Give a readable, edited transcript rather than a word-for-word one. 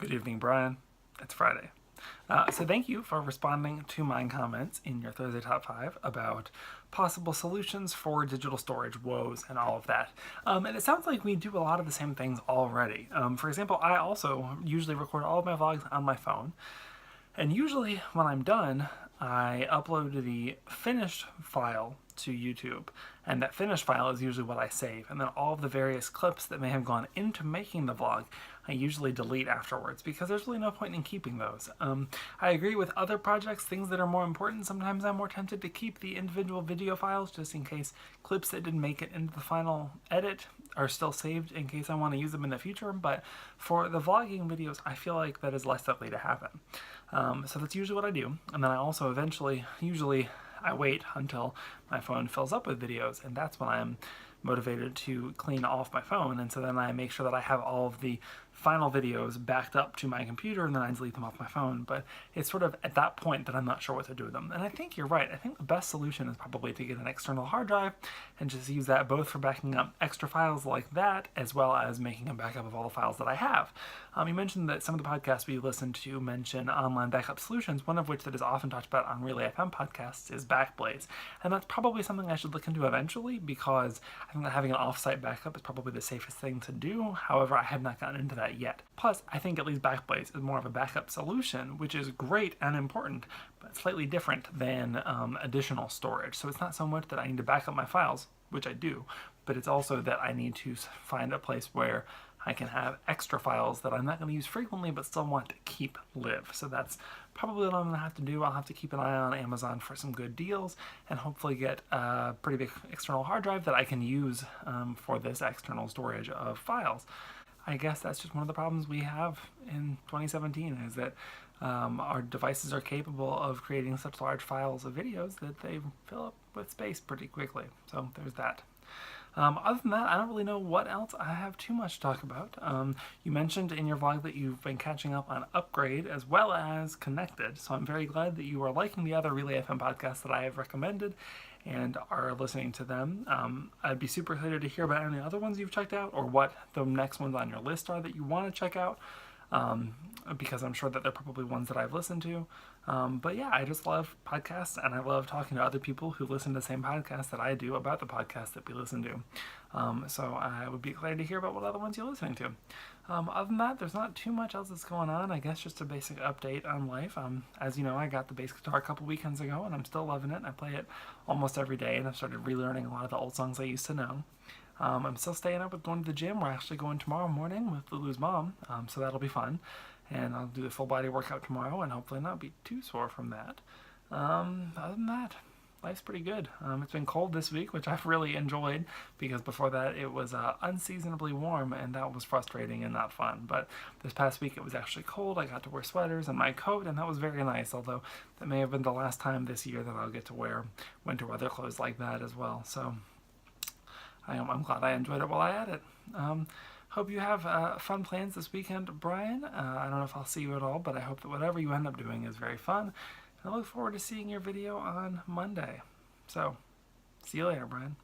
Good evening, Brian. It's Friday. So thank you for responding to my comments in your Thursday Top 5 about possible solutions for digital storage woes and all of that. And it sounds like we do a lot of the same things already. For example, I also usually record all of my vlogs on my phone. And usually when I'm done, I upload the finished file to YouTube, and that finished file is usually what I save, and then all of the various clips that may have gone into making the vlog I usually delete afterwards because there's really no point in keeping those. I agree with other projects, things that are more important, sometimes I'm more tempted to keep the individual video files just in case clips that didn't make it into the final edit are still saved in case I want to use them in the future, but for the vlogging videos I feel like that is less likely to happen. So that's usually what I do, and then I also usually I wait until my phone fills up with videos, and that's when I'm motivated to clean off my phone, and so then I make sure that I have all of the final videos backed up to my computer, and then I delete them off my phone. But it's sort of at that point that I'm not sure what to do with them. And I think you're right. I think the best solution is probably to get an external hard drive and just use that both for backing up extra files like that, as well as making a backup of all the files that I have. You mentioned that some of the podcasts we listen to mention online backup solutions, one of which that is often talked about on Relay FM podcasts is Backblaze. And that's probably something I should look into eventually because I think that having an offsite backup is probably the safest thing to do. However, I have not gotten into that yet. Plus, I think at least Backblaze is more of a backup solution, which is great and important, but slightly different than additional storage. So it's not so much that I need to back up my files, which I do, but it's also that I need to find a place where I can have extra files that I'm not going to use frequently but still want to keep live. So that's probably what I'm going to have to do. I'll have to keep an eye on Amazon for some good deals and hopefully get a pretty big external hard drive that I can use for this external storage of files. I guess that's just one of the problems we have in 2017 is that our devices are capable of creating such large files of videos that they fill up with space pretty quickly. So there's that. Other than that, I don't really know what else I have too much to talk about. You mentioned in your vlog that you've been catching up on Upgrade as well as Connected, so I'm very glad that you are liking the other Relay FM podcasts that I have recommended and are listening to them. I'd be super excited to hear about any other ones you've checked out or what the next ones on your list are that you want to check out. Because I'm sure that they're probably ones that I've listened to. But yeah, I just love podcasts, and I love talking to other people who listen to the same podcast that I do about the podcast that we listen to. So I would be excited to hear about what other ones you're listening to. Other than that, there's not too much else that's going on. I guess just a basic update on life. As you know, I got the bass guitar a couple weekends ago, and I'm still loving it. I play it almost every day, and I've started relearning a lot of the old songs I used to know. I'm still staying up with going to the gym. We're actually going tomorrow morning with Lulu's mom, so that'll be fun. And I'll do the full body workout tomorrow and hopefully not be too sore from that. Other than that, life's pretty good. It's been cold this week, which I've really enjoyed because before that it was unseasonably warm and that was frustrating and not fun. But this past week it was actually cold. I got to wear sweaters and my coat and that was very nice, although that may have been the last time this year that I'll get to wear winter weather clothes like that as well. So I'm glad I enjoyed it while I had it. Hope you have fun plans this weekend, Brian. I don't know if I'll see you at all, but I hope that whatever you end up doing is very fun. And I look forward to seeing your video on Monday. So, see you later, Brian.